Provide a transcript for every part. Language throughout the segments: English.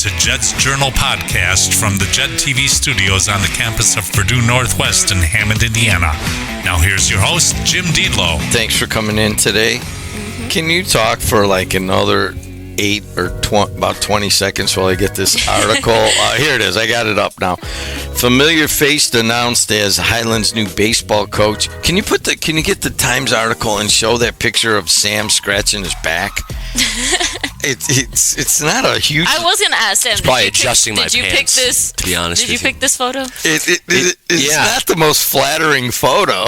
to JED's Journal podcast from the JED TV studios on the campus of Purdue Northwest in Hammond, Indiana. Now here's your host, Jim Diedlow. Thanks for coming in today. Can you talk for like another 8 or about 20 seconds while I get this article? Here it is. I got it up now. Familiar face announced as Highland's new baseball coach. Can you get the Times article and show that picture of Sam scratching his back? It's not a huge. I was gonna ask Sam. It's probably adjusting my pants. Did you pick this? To be honest, did you pick this photo? It's not the most flattering photo.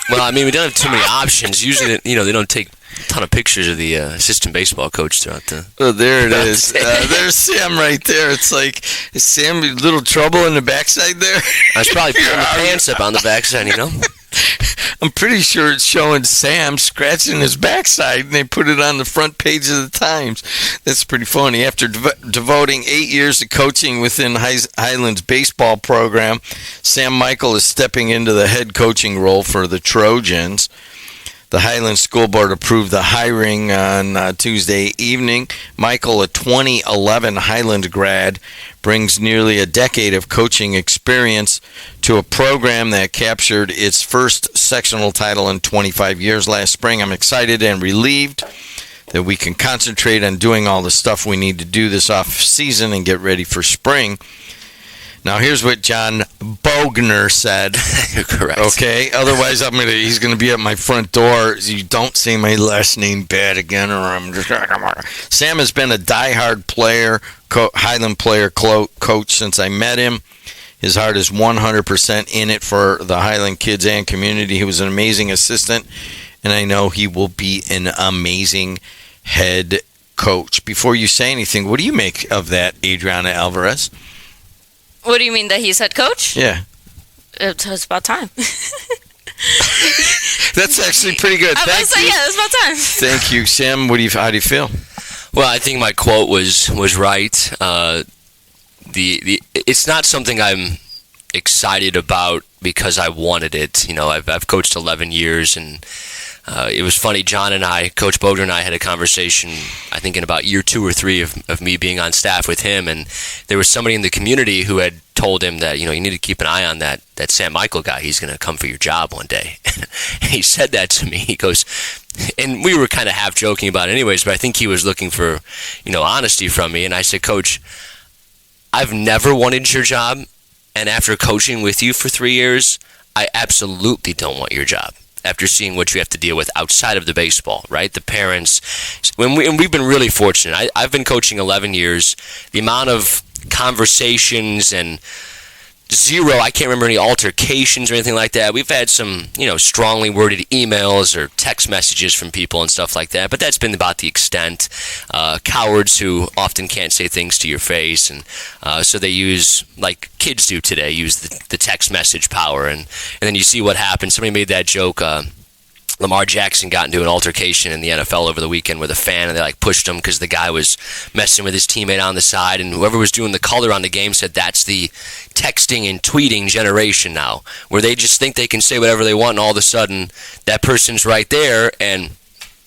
Well, I mean, we don't have too many options. Usually, they don't take a ton of pictures of the assistant baseball coach throughout the. Oh, there it is. There's Sam right there. It's like, is Sam a little trouble in the backside there? I was probably putting the pants up on the backside, I'm pretty sure it's showing Sam scratching his backside, and they put it on the front page of the Times. That's pretty funny. After devoting 8 years to coaching within Highland's baseball program, Sam Michel is stepping into the head coaching role for the Trojans. The Highland School Board approved the hiring on Tuesday evening. Michel, a 2011 Highland grad, brings nearly a decade of coaching experience to a program that captured its first sectional title in 25 years last spring. I'm excited and relieved that we can concentrate on doing all the stuff we need to do this off season and get ready for spring. Now, here's what John Bogner said. You're correct. Okay? Otherwise, he's going to be at my front door. You don't say my last name bad again, or I'm just... Sam has been a diehard player, Highland player, coach since I met him. His heart is 100% in it for the Highland kids and community. He was an amazing assistant, and I know he will be an amazing head coach. Before you say anything, what do you make of that, Adriana Alvarez? What do you mean, that he's head coach? Yeah. It's about time. That's actually pretty good. Thank you. Yeah, it's about time. Thank you, Sam. How do you feel? Well, I think my quote was right. It's not something I'm excited about because I wanted it. I've coached 11 years, and it was funny. John and I, Coach Bogner and I, had a conversation, I think in about year 2 or 3 of me being on staff with him, and there was somebody in the community who had told him that, you need to keep an eye on that Sam Michel guy. He's going to come for your job one day. And he said that to me. He goes, and we were kind of half joking about it anyways, but I think he was looking for, honesty from me. And I said, Coach, I've never wanted your job, and after coaching with you for 3 years, I absolutely don't want your job. After seeing what you have to deal with outside of the baseball, right? The parents, and we've been really fortunate. I've been coaching 11 years. The amount of conversations and I can't remember any altercations or anything like that. We've had some, strongly worded emails or text messages from people and stuff like that, but that's been about the extent. Cowards who often can't say things to your face, and so they use, like kids do today, use the text message power, and then you see what happens. Somebody made that joke. Lamar Jackson got into an altercation in the NFL over the weekend with a fan, and they pushed him because the guy was messing with his teammate on the side, and whoever was doing the color on the game said that's the texting and tweeting generation now, where they just think they can say whatever they want, and all of a sudden that person's right there and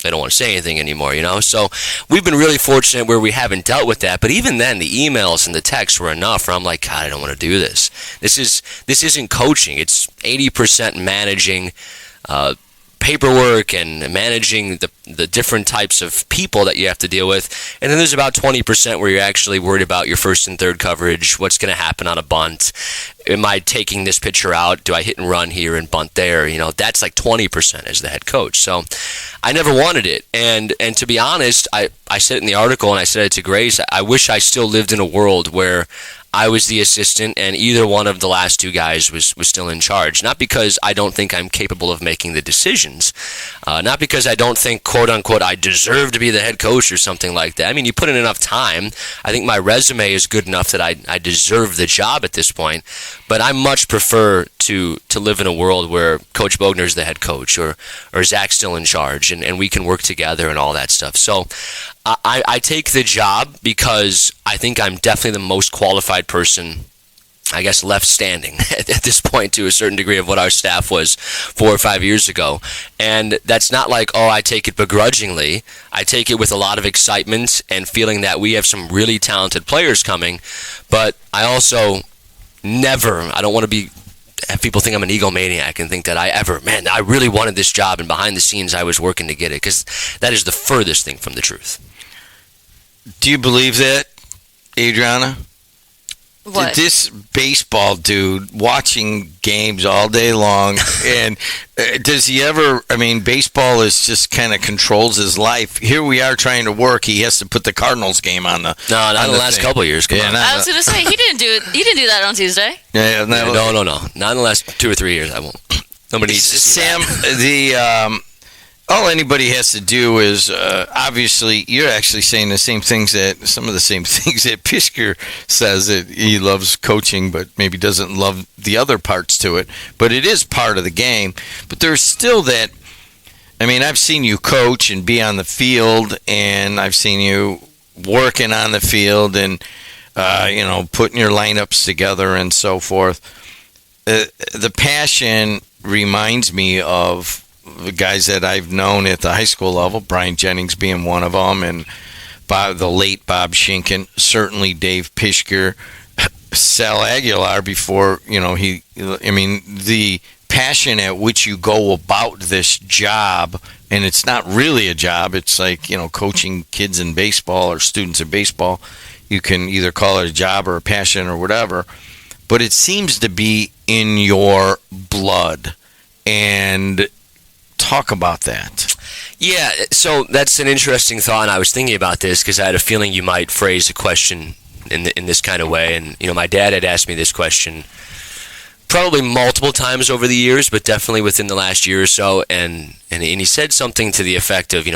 they don't want to say anything anymore, So we've been really fortunate where we haven't dealt with that, but even then the emails and the texts were enough where I'm like, God, I don't want to do this. This isn't coaching. It's 80% managing paperwork and managing the different types of people that you have to deal with, and then there's about 20% where you're actually worried about your first and third coverage. What's going to happen on a bunt? Am I taking this pitcher out? Do I hit and run here and bunt there? That's like 20% as the head coach. So I never wanted it, and to be honest, I said it in the article, and I said it to Grace, I wish I still lived in a world where I was the assistant and either one of the last 2 guys was still in charge. Not because I don't think I'm capable of making the decisions. Not because I don't think, quote unquote, I deserve to be the head coach or something like that. I mean, you put in enough time. I think my resume is good enough that I deserve the job at this point. But I much prefer to live in a world where Coach Bogner's the head coach or Zach's still in charge and we can work together and all that stuff. So I take the job because I think I'm definitely the most qualified person I guess, left standing at this point to a certain degree of what our staff was 4 or 5 years ago. And that's not like, oh, I take it begrudgingly. I take it with a lot of excitement and feeling that we have some really talented players coming. But I also I don't want to have people think I'm an egomaniac and think that I really wanted this job, and behind the scenes I was working to get it, because that is the furthest thing from the truth. Do you believe that, Adriana? What? This baseball dude watching games all day long, and does he ever? I mean, baseball is just kind of controls his life. Here we are trying to work. He has to put the Cardinals game on the. No, not in the last couple of years. Come on. I was going to say he didn't do it. He didn't do that on Tuesday. Yeah, no. Not in the last 2 or 3 years. I won't. Nobody needs to see Sam, that. all anybody has to do is obviously you're actually saying some of the same things that Pischker says, that he loves coaching but maybe doesn't love the other parts to it. But it is part of the game. But there's still that. I mean, I've seen you coach and be on the field, and I've seen you working on the field and putting your lineups together and so forth. The passion reminds me of the guys that I've known at the high school level, Brian Jennings being one of them, and the late Bob Schinken, certainly Dave Pischker, Sal Aguilar before, the passion at which you go about this job, and it's not really a job, it's like, coaching kids in baseball or students in baseball. You can either call it a job or a passion or whatever, but it seems to be in your blood. And talk about that. Yeah, so that's an interesting thought, and I was thinking about this because I had a feeling you might phrase a question in this kind of way. And my dad had asked me this question probably multiple times over the years, but definitely within the last year or so, and he said something to the effect of,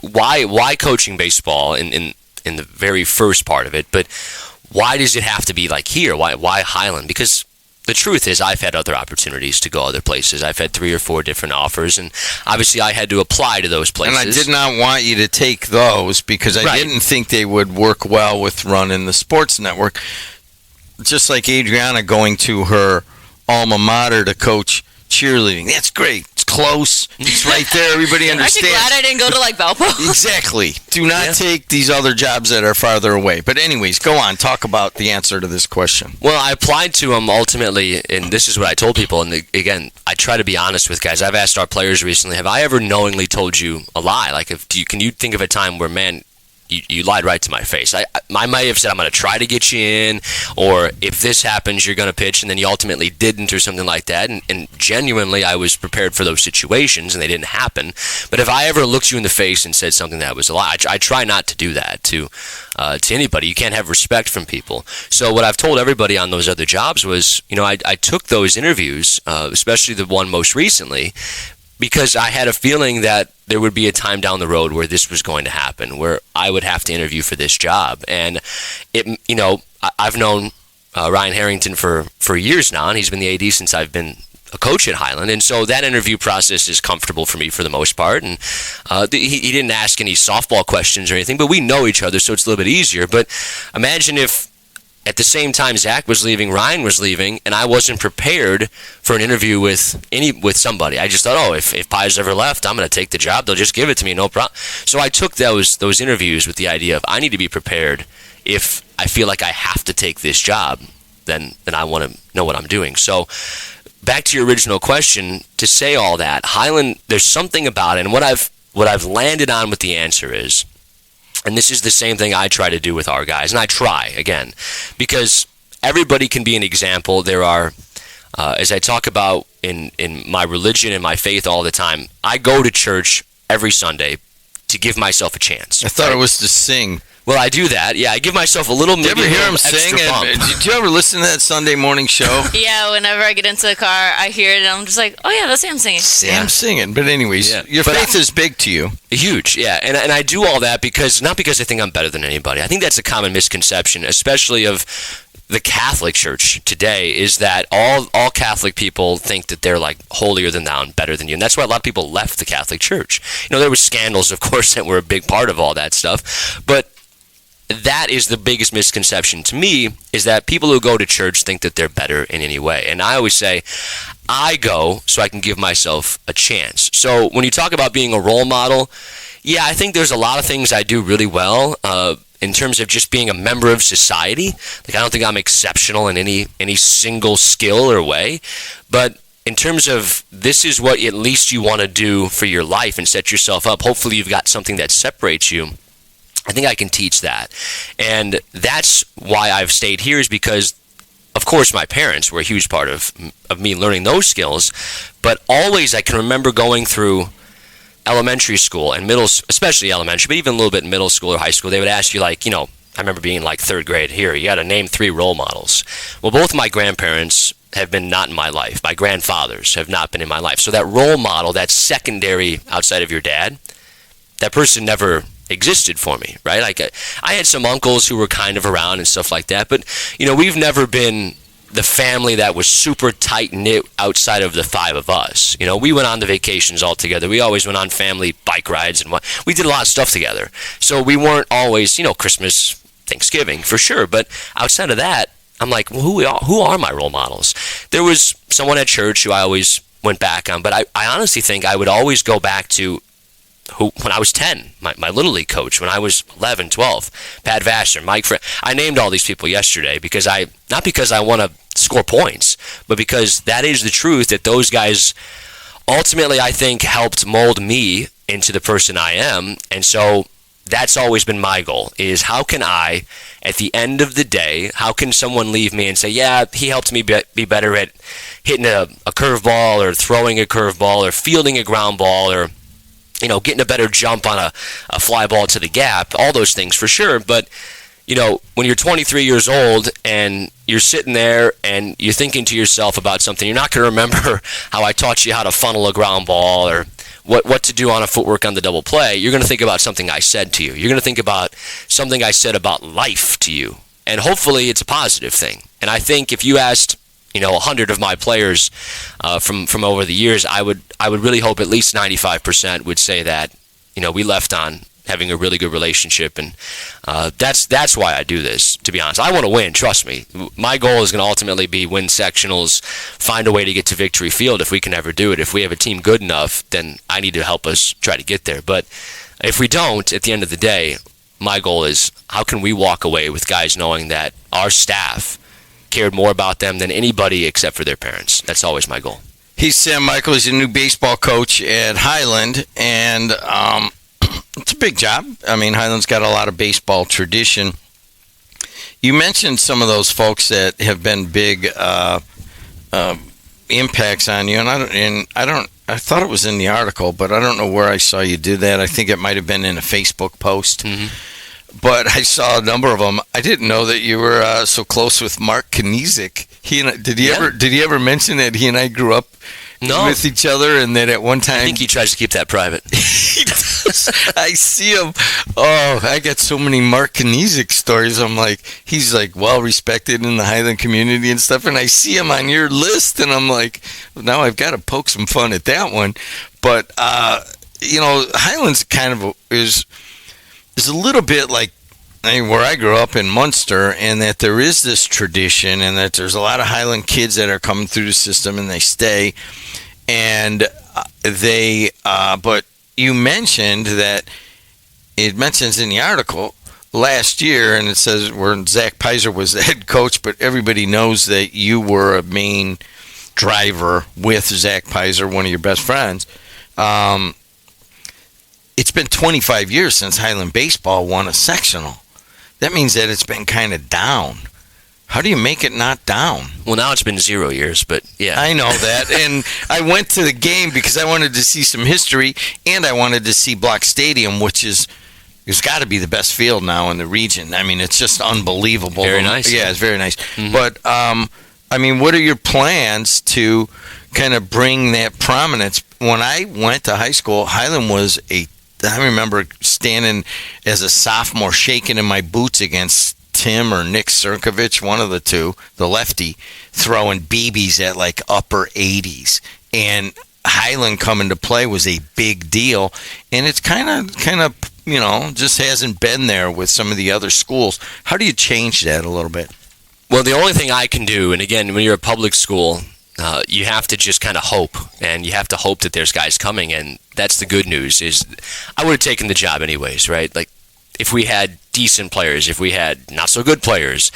why coaching baseball in the very first part of it, but why does it have to be like here? Why Highland? Because the truth is, I've had other opportunities to go other places. I've had 3 or 4 different offers, and obviously I had to apply to those places. And I did not want you to take those because I didn't think they would work well with running the sports network. Just like Adriana going to her alma mater to coach cheerleading. That's great. It's close. It's right there. Everybody understands. Aren't you glad I didn't go to Valpo? Exactly. Do not take these other jobs that are farther away. But anyways, go on. Talk about the answer to this question. Well, I applied to them ultimately, and this is what I told people. And again, I try to be honest with guys. I've asked our players recently, have I ever knowingly told you a lie? Like, can you think of a time where, man, you lied right to my face? I might have said, I'm going to try to get you in, or if this happens, you're going to pitch, and then you ultimately didn't, or something like that. And genuinely, I was prepared for those situations, and they didn't happen. But if I ever looked you in the face and said something that was a lie, I try not to do that to anybody. You can't have respect from people. So what I've told everybody on those other jobs was, I took those interviews, especially the one most recently, because I had a feeling that there would be a time down the road where this was going to happen, where I would have to interview for this job. And I've known Ryan Harrington for years now, and he's been the AD since I've been a coach at Highland. And so that interview process is comfortable for me for the most part. And he didn't ask any softball questions or anything, but we know each other, so it's a little bit easier. But imagine if at the same time Zach was leaving, Ryan was leaving, and I wasn't prepared for an interview with somebody. I just thought, if Pies ever left, I'm going to take the job. They'll just give it to me, no problem. So I took those interviews with the idea of, I need to be prepared. If I feel like I have to take this job, then I want to know what I'm doing. So back to your original question, to say all that, Highland, there's something about it, and what I've landed on with the answer is, and this is the same thing I try to do with our guys, and I try, again, because everybody can be an example. There are, as I talk about in my religion and my faith all the time, I go to church every Sunday to give myself a chance. I thought it was to sing. Well, I do that. Yeah, I give myself a little. Did you ever hear him sing? Did you ever listen to that Sunday morning show? Yeah, whenever I get into the car, I hear it, and I'm just like, oh yeah, that's Sam singing. Sam singing. But anyways, your faith is big to you. Huge, yeah. And I do all that not because I think I'm better than anybody. I think that's a common misconception, especially of the Catholic Church today, is that all Catholic people think that they're like holier than thou and better than you. And that's why a lot of people left the Catholic Church. There were scandals, of course, that were a big part of all that stuff. But that is the biggest misconception to me, is that people who go to church think that they're better in any way. And I always say, I go so I can give myself a chance. So when you talk about being a role model, yeah, I think there's a lot of things I do really well in terms of just being a member of society. Like, I don't think I'm exceptional in any single skill or way, but in terms of this is what at least you want to do for your life and set yourself up, hopefully you've got something that separates you. I think I can teach that. And that's why I've stayed here, is because, of course, my parents were a huge part of me learning those skills. But always I can remember going through elementary school and especially elementary, but even a little bit in middle school or high school, they would ask you, like, I remember being like third grade, here, you got to name 3 role models. Well, both my grandparents have been not in my life. My grandfathers have not been in my life. So that role model, that secondary outside of your dad, that person never existed for me, right? Like, I had some uncles who were kind of around and stuff like that, but, we've never been the family that was super tight-knit outside of the 5 of us. We went on the vacations all together. We always went on family bike rides, and we did a lot of stuff together. So we weren't always, Christmas, Thanksgiving, for sure. But outside of that, I'm like, well, who are my role models? There was someone at church who I always went back on, but I honestly think I would always go back to when I was 10, my Little League coach, when I was 11, 12, Pat Vassar, Mike Fred. I named all these people yesterday not because I want to score points, but because that is the truth, that those guys ultimately, I think, helped mold me into the person I am. And so that's always been my goal, is how can I, at the end of the day, how can someone leave me and say, yeah, he helped me be better at hitting a curveball or throwing a curveball or fielding a ground ball or getting a better jump on a fly ball to the gap, all those things for sure. But, when you're 23 years old and you're sitting there and you're thinking to yourself about something, you're not going to remember how I taught you how to funnel a ground ball or what to do on a footwork on the double play. You're going to think about something I said to you. You're going to think about something I said about life to you. And hopefully it's a positive thing. And I think if you asked 100 of my players from over the years, I would really hope at least 95% would say that we left on having a really good relationship, and that's why I do this. To be honest, I want to win. Trust me. My goal is going to ultimately be win sectionals, find a way to get to victory field if we can ever do it. If we have a team good enough, then I need to help us try to get there. But if we don't, at the end of the day, my goal is how can we walk away with guys knowing that our staff cared more about them than anybody except for their parents. That's always my goal. He's Sam Michel. He's a new baseball coach at Highland, and it's a big job. I mean, Highland's got a lot of baseball tradition. You mentioned some of those folks that have been big impacts on you, and I thought it was in the article, but I don't know where I saw you do that. I think it might have been in a Facebook post. Mm-hmm. But I saw a number of them. I didn't know that you were so close with Mark Kniezek. Did he ever mention that he and I grew up with each other, and that at one time? I think he tries to keep that private. He does. I see him. Oh, I got so many Mark Kniezek stories. I'm like, he's like well respected in the Highland community and stuff. And I see him on your list, and I'm like, now I've got to poke some fun at that one. But Highland's kind of is a little bit like where I grew up in Munster, and that there is this tradition, and that there's a lot of Highland kids that are coming through the system and they stay, and but you mentioned that it mentions in the article last year, and it says where Zach Pizer was the head coach, but everybody knows that you were a main driver with Zach Pizer, one of your best friends. It's been 25 years since Highland baseball won a sectional. That means that it's been kind of down. How do you make it not down? Well, now it's been 0 years, but yeah. I know that. And I went to the game because I wanted to see some history, and I wanted to see Block Stadium, which it's got to be the best field now in the region. I mean, it's just unbelievable. Very nice. Yeah, it's very nice. Mm-hmm. But, what are your plans to kind of bring that prominence? When I went to high school, Highland was I remember standing as a sophomore shaking in my boots against Tim or Nick Sirkovich, one of the two, the lefty, throwing BBs at like upper 80s. And Highland coming to play was a big deal, and it's kind of just hasn't been there with some of the other schools. How do you change that a little bit? Well, the only thing I can do, and again, when you're a public school, you have to just kind of hope, and you have to hope that there's guys coming, and that's the good news. Is I would have taken the job anyways, right? Like, if we had decent players, if we had not so good players,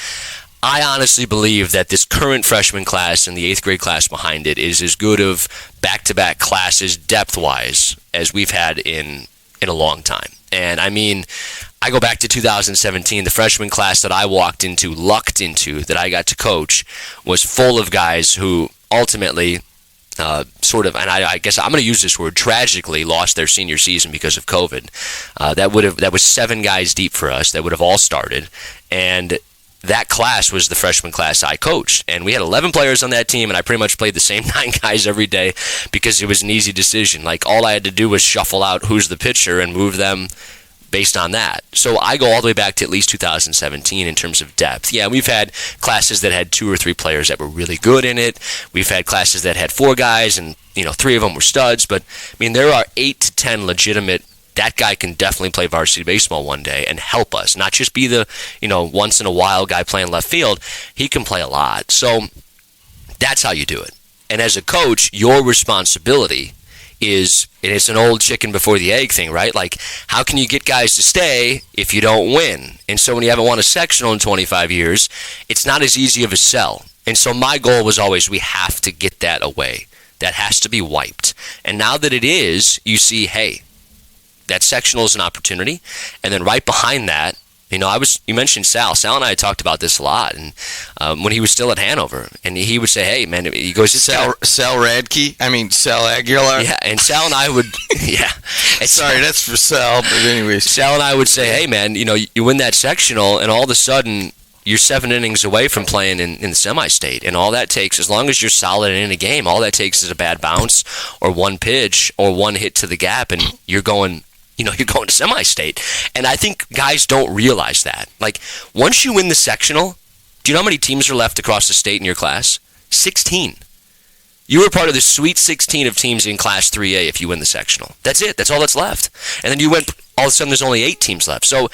I honestly believe that this current freshman class and the 8th grade class behind it is as good of back-to-back classes depth-wise as we've had in a long time. And I mean, I go back to 2017, the freshman class that I lucked into, that I got to coach, was full of guys who ultimately and I guess I'm going to use this word, tragically lost their senior season because of COVID. That was 7 guys deep for us that would have all started, and that class was the freshman class I coached, and we had 11 players on that team, and I pretty much played the same 9 guys every day because it was an easy decision. Like, all I had to do was shuffle out who's the pitcher and move them based on that. So I go all the way back to at least 2017 in terms of depth. Yeah, we've had classes that had 2 or 3 players that were really good in it. We've had classes that had 4 guys and 3 of them were studs. But I mean, there are 8 to 10 legitimate. That guy can definitely play varsity baseball one day and help us, not just be the once in a while guy playing left field. He can play a lot. So that's how you do it. And as a coach, your responsibility is, and it's an old chicken before the egg thing, right? Like, how can you get guys to stay if you don't win? And so when you haven't won a sectional in 25 years, it's not as easy of a sell. And so my goal was always, we have to get that away. That has to be wiped. And now that it is, you see, hey, that sectional is an opportunity. And then right behind that, you mentioned Sal. Sal and I had talked about this a lot, and when he was still at Hanover, and he would say, "Hey, man," he goes, Sal Radke. I mean, Sal Aguilar. Yeah, and Sal and I would, yeah. Sorry, that's for Sal. But anyways, Sal and I would say, "Hey, man, you win that sectional, and all of a sudden you're 7 innings away from playing in the semi-state, and all that takes, as long as you're solid and in a game, all that takes is a bad bounce or one pitch or one hit to the gap, and you're going." You're going to semi-state. And I think guys don't realize that. Like, once you win the sectional, do you know how many teams are left across the state in your class? 16. You were part of the Sweet 16 of teams in Class 3A if you win the sectional. That's it. That's all that's left. And then all of a sudden there's only 8 teams left. So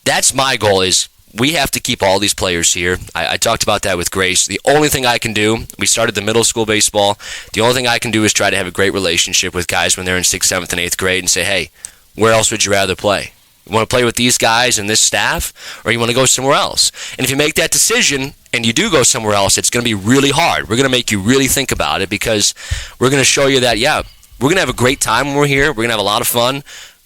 that's my goal, is we have to keep all these players here. I talked about that with Grace. The only thing I can do, we started the middle school baseball. The only thing I can do is try to have a great relationship with guys when they're in 6th, 7th, and 8th grade and say, hey, where else would you rather play? You want to play with these guys and this staff, or you want to go somewhere else? And if you make that decision and you do go somewhere else, it's going to be really hard. We're going to make you really think about it, because we're going to show you that, yeah, we're going to have a great time when we're here. We're going to have a lot of fun.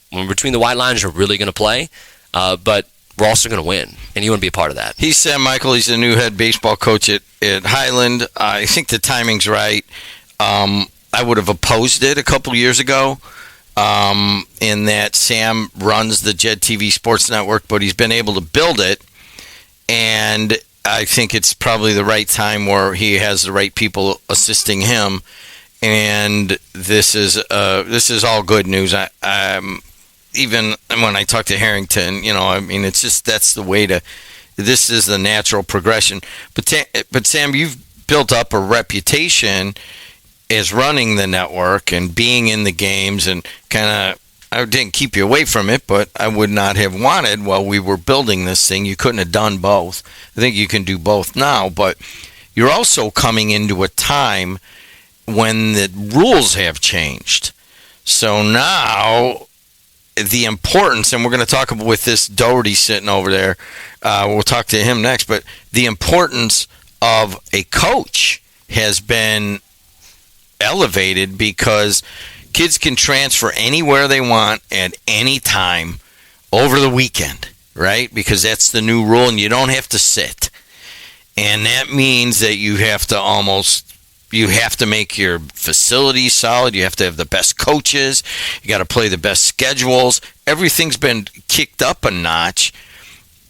When between the white lines, we're really going to play. But we're also going to win, and you want to be a part of that. He's Sam Michel. He's the new head baseball coach at Highland. I think the timing's right. I would have opposed it a couple years ago. In that Sam runs the JED TV Sports Network, but he's been able to build it, and I think it's probably the right time where he has the right people assisting him, and this is all good news. Even when I talk to Harrington, it's just, that's the way to. This is the natural progression. But Sam, you've built up a reputation as running the network and being in the games, and I didn't keep you away from it, but I would not have wanted, while we were building this thing, you couldn't have done both. I think you can do both now, but you're also coming into a time when the rules have changed. So now the importance, and we're going to talk with this Doherty sitting over there, we'll talk to him next, but the importance of a coach has been elevated, because kids can transfer anywhere they want at any time over the weekend, right? Because that's the new rule, and you don't have to sit. And that means that you have to make your facility solid. You have to have the best coaches. You got to play the best schedules. Everything's been kicked up a notch.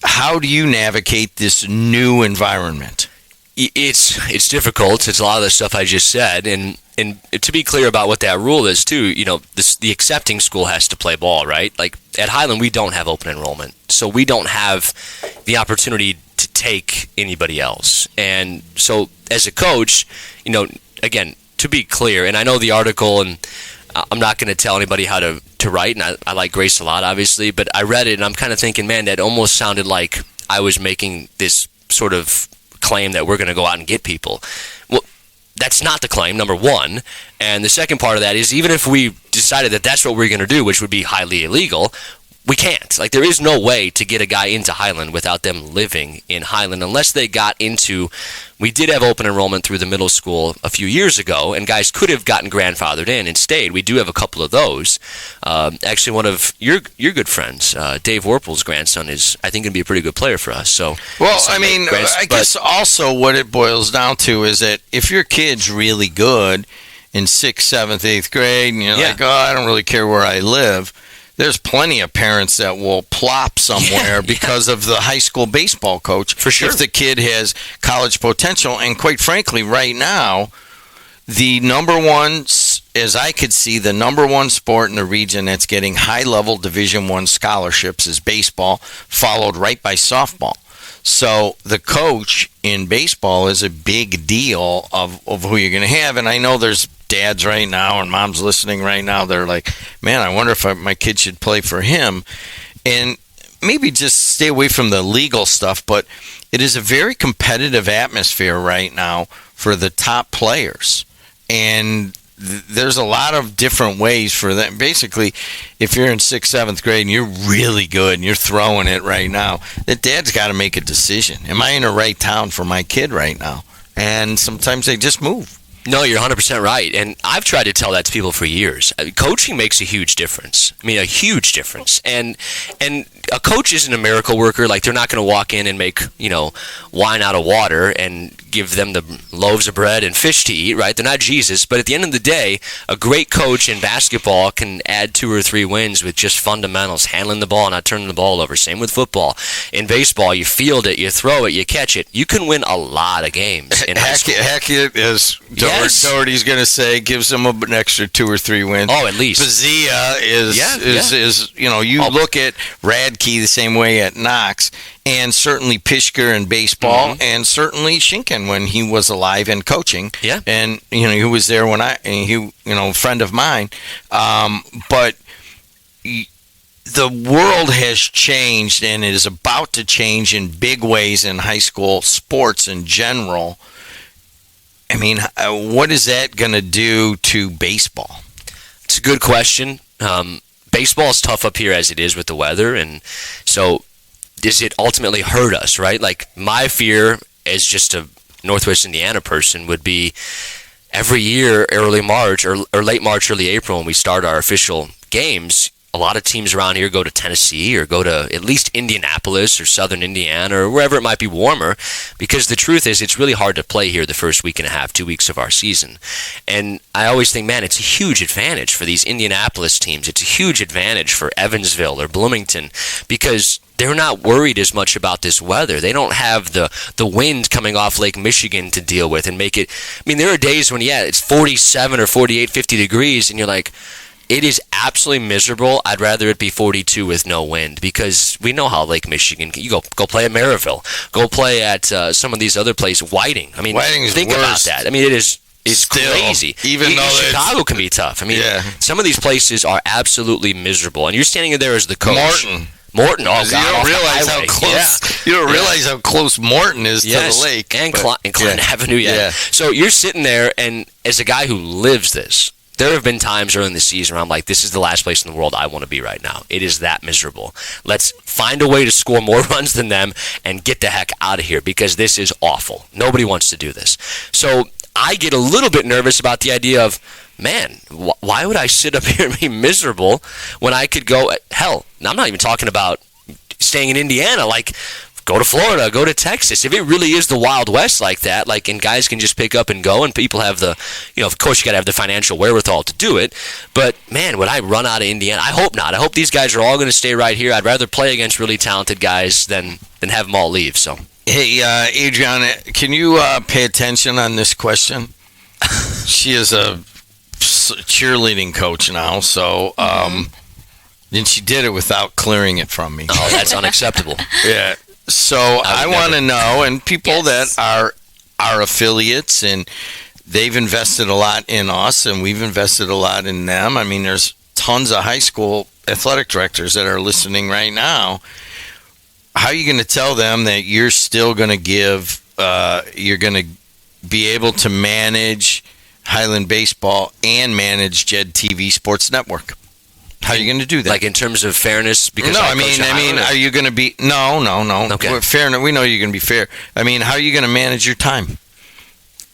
How do you navigate this new environment? It's difficult. It's a lot of the stuff I just said, and to be clear about what that rule is too, the accepting school has to play ball, right? Like at Highland, we don't have open enrollment, so we don't have the opportunity to take anybody else. And so as a coach, again, to be clear, and I know the article, and I'm not going to tell anybody how to write, and I like Grace a lot, obviously, but I read it, and I'm kind of thinking, man, that almost sounded like I was making this sort of claim that we're going to go out and get people. Well, that's not the claim, number one. And the second part of that is, even if we decided that that's what we're going to do, which would be highly illegal, we can't. Like, there is no way to get a guy into Highland without them living in Highland, unless they got into... We did have open enrollment through the middle school a few years ago, and guys could have gotten grandfathered in and stayed. We do have a couple of those. Actually, one of your good friends, Dave Warple's grandson, is, I think, going to be a pretty good player for us. So, well, I mean, I guess also what it boils down to is that if your kid's really good in 6th, 7th, 8th grade, and you're like, oh, I don't really care where I live, there's plenty of parents that will plop somewhere because of the high school baseball coach. For sure. If the kid has college potential. And quite frankly, right now, the number one, as I could see, the number one sport in the region that's getting high-level Division I scholarships is baseball, followed right by softball. So the coach in baseball is a big deal of who you're going to have. And I know there's dads right now and moms listening right now. They're like, man, I wonder if my kid should play for him. And maybe just stay away from the legal stuff. But it is a very competitive atmosphere right now for the top players. And there's a lot of different ways for them. Basically, if you're in 6th, 7th grade and you're really good and you're throwing it right now, that dad's got to make a decision. Am I in the right town for my kid right now? And sometimes they just move. No, you're 100% right. And I've tried to tell that to people for years. Coaching makes a huge difference. I mean, a huge difference. And a coach isn't a miracle worker. Like, they're not going to walk in and make, wine out of water and give them the loaves of bread and fish to eat, right? They're not Jesus. But at the end of the day, a great coach in basketball can add 2 or 3 wins with just fundamentals, handling the ball, not turning the ball over. Same with football. In baseball, you field it, you throw it, you catch it. You can win a lot of games in high school. Hackett, as Doherty's going to say, gives them an extra 2 or 3 wins. Oh, at least. Bazia is look at Radke the same way at Knox, and certainly Pishker in baseball, and certainly Schinken when he was alive and coaching. Yeah. And, he was there when a friend of mine. But the world has changed, and it is about to change in big ways in high school sports in general. I mean, what is that going to do to baseball? It's a good question. Baseball is tough up here as it is with the weather, and so does it ultimately hurt us, right? Like, my fear as just a Northwest Indiana person would be every year, early March or late March, early April, when we start our official games, a lot of teams around here go to Tennessee or go to at least Indianapolis or Southern Indiana or wherever it might be warmer, because the truth is it's really hard to play here the first week and a half, 2 weeks of our season. And I always think, man, it's a huge advantage for these Indianapolis teams. It's a huge advantage for Evansville or Bloomington, because they're not worried as much about this weather. They don't have the wind coming off Lake Michigan to deal with and make it. I mean, there are days when, it's 47 or 48, 50 degrees, and you're like, it is absolutely miserable. I'd rather it be 42 with no wind, because we know how Lake Michigan. You go play at Maryville, go play at some of these other places. Whiting. I mean, think about that. I mean, it's still crazy. Even though Chicago can be tough. I mean, some of these places are absolutely miserable, and you're standing there as the coach. Morton, oh God! You don't realize how close. You don't realize how close Morton is to the lake, and Klein Avenue. Yeah. So you're sitting there, and as a guy who lives this, there have been times early in the season where I'm like, this is the last place in the world I want to be right now. It is that miserable. Let's find a way to score more runs than them and get the heck out of here, because this is awful. Nobody wants to do this. So I get a little bit nervous about the idea of, man, why would I sit up here and be miserable when I could go, hell, I'm not even talking about staying in Indiana, like, go to Florida, go to Texas. If it really is the Wild West like that, and guys can just pick up and go, and people have the, of course you got to have the financial wherewithal to do it. But, man, would I run out of Indiana? I hope not. I hope these guys are all going to stay right here. I'd rather play against really talented guys than have them all leave. So, hey, Adriana, can you pay attention on this question? She is a cheerleading coach now, so and she did it without clearing it from me. Oh, that's unacceptable. Yeah. So I want to know, and people that are affiliates, and they've invested a lot in us, and we've invested a lot in them. I mean, there's tons of high school athletic directors that are listening right now. How are you going to tell them that you're still going to give, you're going to be able to manage Highland Baseball and manage JED TV Sports Network? How are you going to do that? Like in terms of fairness? Because no, I mean, are you going to be? No. Okay. Fair. We know you're going to be fair. I mean, how are you going to manage your time?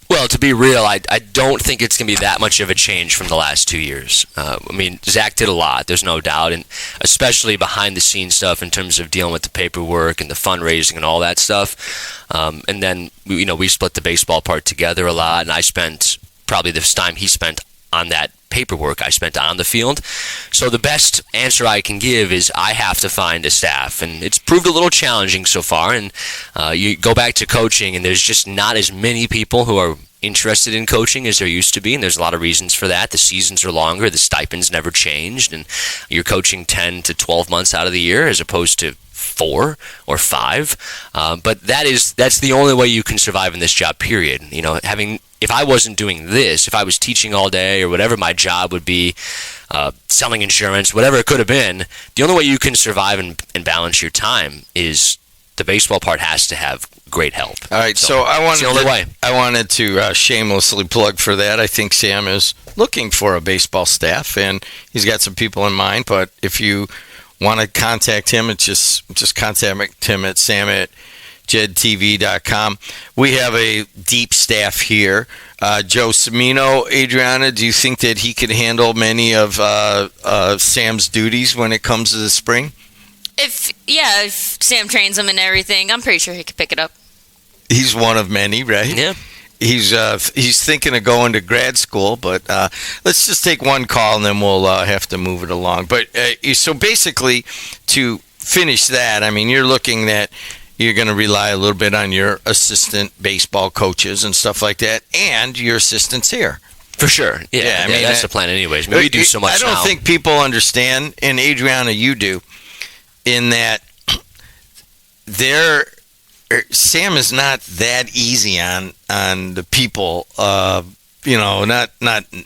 Well, to be real, I don't think it's going to be that much of a change from the last 2 years. I mean, Zach did a lot, there's no doubt, and especially behind the scenes stuff in terms of dealing with the paperwork and the fundraising and all that stuff. And then, we split the baseball part together a lot, and I spent probably this time he spent on that paperwork I spent on the field. So the best answer I can give is I have to find a staff, and it's proved a little challenging so far. And you go back to coaching, and there's just not as many people who are interested in coaching as there used to be, and there's a lot of reasons for that. The seasons are longer, the stipends never changed, and you're coaching 10 to 12 months out of the year as opposed to 4 or 5. But that's the only way you can survive in this job, period. If I wasn't doing this, if I was teaching all day or whatever my job would be, selling insurance, whatever it could have been, the only way you can survive and balance your time is the baseball part has to have great help. All right, so I wanted to shamelessly plug for that. I think Sam is looking for a baseball staff, and he's got some people in mind. But if you want to contact him, it's just contact him at sam@jedtv.com. We have a deep staff here. Joe Cimino, Adriana, do you think that he could handle many of Sam's duties when it comes to the spring? If Sam trains him and everything, I'm pretty sure he could pick it up. He's one of many, right? Yeah. He's thinking of going to grad school, but let's just take one call and then we'll have to move it along. But so basically, to finish that, I mean, you're looking that you're going to rely a little bit on your assistant baseball coaches and stuff like that, and your assistants here. For sure. Yeah, I mean, that's the plan anyways. I mean, we do so much now. I don't think people understand, and Adriana, you do, in that Sam is not that easy on the people, not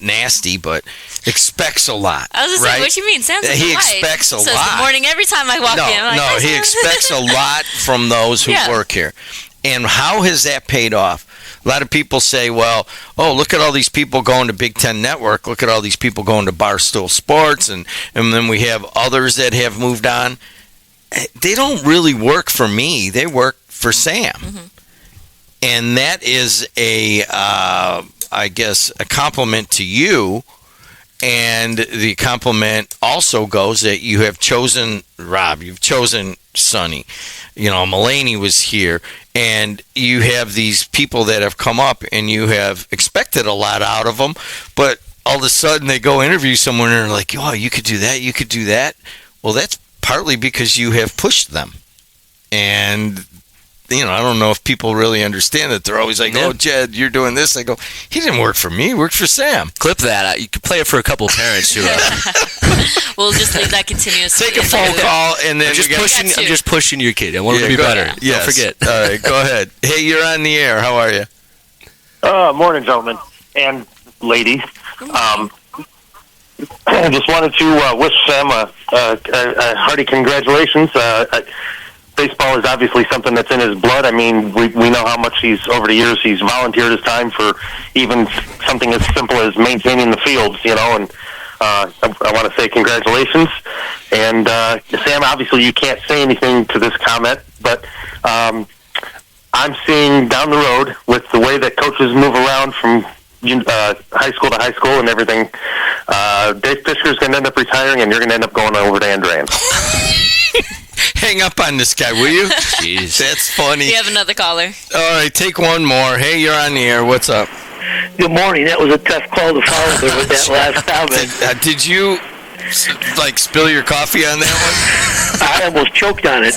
nasty, but expects a lot. I was just saying, what you mean? Sam's he expects a lot. Says the morning every time I walk in. He expects a lot from those who work here. And how has that paid off? A lot of people say, well, look at all these people going to Big Ten Network. Look at all these people going to Barstool Sports. And then we have others that have moved on. They don't really work for me. They work for Sam. Mm-hmm. And that is I guess, a compliment to you. And the compliment also goes that you have chosen Rob, you've chosen Sonny. Mulaney was here, and you have these people that have come up, and you have expected a lot out of them, but all of a sudden they go interview someone and they're like, oh, you could do that, you could do that. Well, that's partly because you have pushed them. And I don't know if people really understand that. They're always like, oh, Jed, you're doing this. I go, he didn't work for me. He worked for Sam. Clip that. You could play it for a couple of parents who we'll just leave that continuously. Take a phone call, and then I'm just pushing your kid. I want him to be better. Yes. Don't forget. All right, go ahead. Hey, you're on the air. How are you? Morning, gentlemen and ladies. I just wanted to wish Sam a hearty congratulations. Baseball is obviously something that's in his blood. I mean, we know how much over the years he's volunteered his time for even something as simple as maintaining the fields, and I want to say congratulations. And Sam, obviously you can't say anything to this comment, but I'm seeing down the road with the way that coaches move around from high school to high school and everything, Dave Fisher's going to end up retiring, and you're going to end up going over to Andran. Hang up on this guy, will you? Jeez. That's funny. We have another caller. All right, take one more. Hey, you're on the air. What's up? Good morning. That was a tough call to follow there with that last comment. Did you, spill your coffee on that one? I almost choked on it.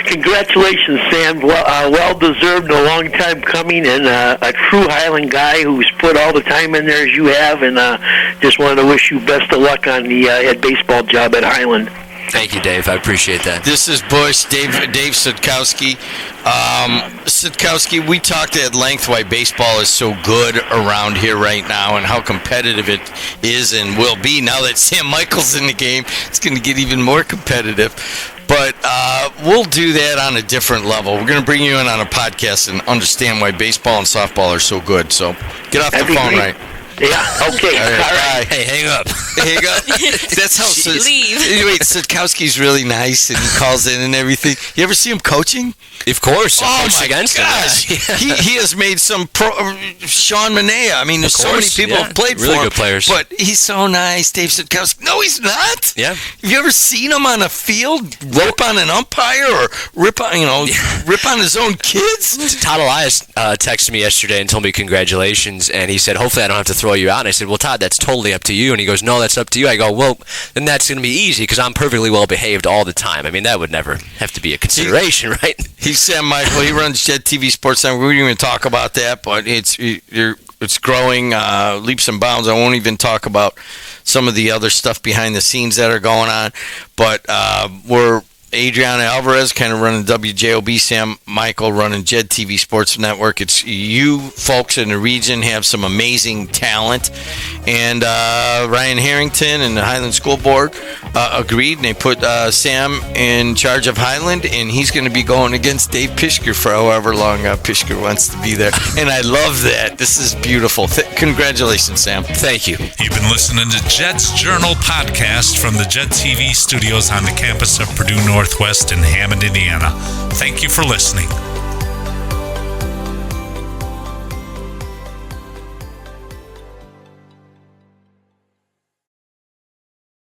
Congratulations, Sam. Well-deserved, a long time coming, and a true Highland guy who's put all the time in there as you have, and just wanted to wish you best of luck on the head baseball job at Highland. Thank you, Dave. I appreciate that. This is Bush, Dave Sitkowski. Sitkowski, we talked at length why baseball is so good around here right now and how competitive it is and will be. Now that Sam Michael's in the game, it's going to get even more competitive. But we'll do that on a different level. We're going to bring you in on a podcast and understand why baseball and softball are so good. So get off the phone, right? Yeah, okay. All right. Hey, hang up. Hang up. That's how Leave. Anyway, Sitkowski's really nice, and he calls in and everything. You ever see him coaching? Of course. Oh, coached my against gosh. him. He has made some Sean Manea. I mean, there's so many people who played really for him. good players. But he's so nice, Dave Sitkowski. No, he's not. Yeah. Have you ever seen him on a field rip on an umpire or rip on his own kids? Todd Elias texted me yesterday and told me congratulations, and he said, hopefully I don't have to throw you out. And I said, well, Todd, that's totally up to you. And he goes, no, that's up to you. I go, well, then that's going to be easy because I'm perfectly well behaved all the time. I mean, that would never have to be a consideration, right? He's Sam Michel. He runs JED TV Sports Network. We didn't even talk about that, but it's growing leaps and bounds. I won't even talk about some of the other stuff behind the scenes that are going on, but we're Adriana Alvarez kind of running WJOB, Sam Michel running JED TV Sports Network. It's you folks in the region have some amazing talent, and Ryan Harrington and the Highland School Board agreed, and they put Sam in charge of Highland, and he's going to be going against Dave Pishker for however long Pishker wants to be there. And I love that. This is beautiful. Congratulations, Sam. Thank you. You've been listening to JED's Journal podcast from the JED TV studios on the campus of Purdue Northwest in Hammond, Indiana. Thank you for listening.